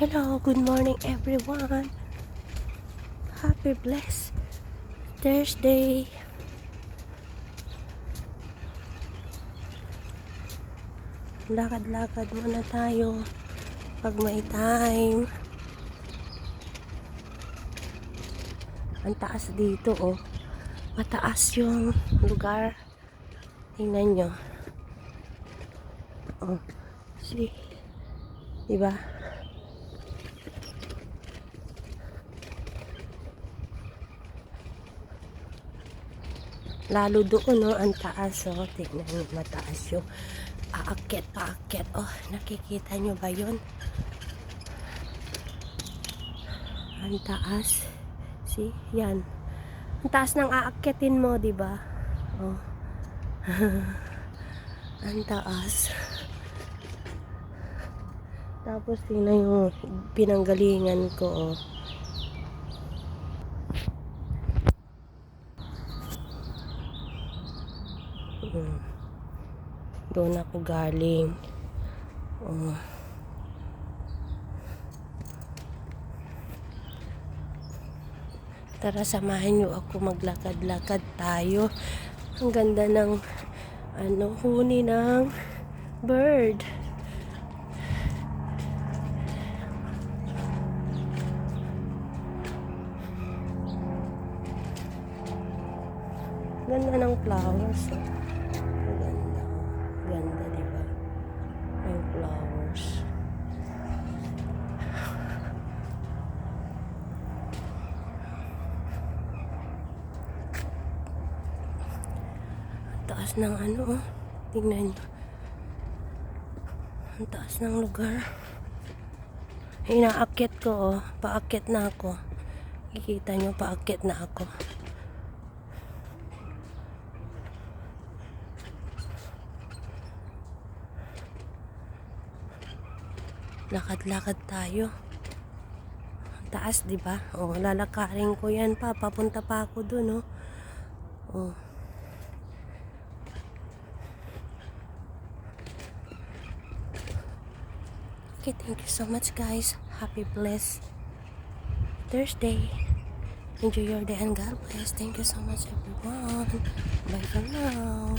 Hello, good morning everyone. Happy blessed Thursday. Lakad-lakad muna tayo pag may time. Ang taas dito oh. Mataas yung lugar. Tingnan nyo. Oh, see? Diba? Lalo doon, no, ang taas, oh. Tingnan nyo, mataas yung paakyat. Oh, nakikita nyo ba yun? Ang taas. See? Yan. Ang taas ng aakyatin mo, diba? Oh. Ang taas. Tapos, tingnan yung pinanggalingan ko, oh. Doon ako galing. Oh. Tara, samahan nyo ako, maglakad-lakad tayo. Ang ganda ng huni ng bird. Ganda ng flowers. Ganda. Ganda, diba? Yung flowers. Ang taas ng oh. Tingnan nyo. Ang taas ng lugar. Inaakyat ko, oh. Paakyat na ako. Kikita nyo, paakyat na ako. Lakad-lakad tayo. Taas, di ba? Oh, lalakarin ko 'yan pa. Papunta pa ako doon, oh. Oh. Okay, thank you so much, guys. Happy blessed Thursday. Enjoy your day and God bless. Thank you so much, everyone. Bye for now.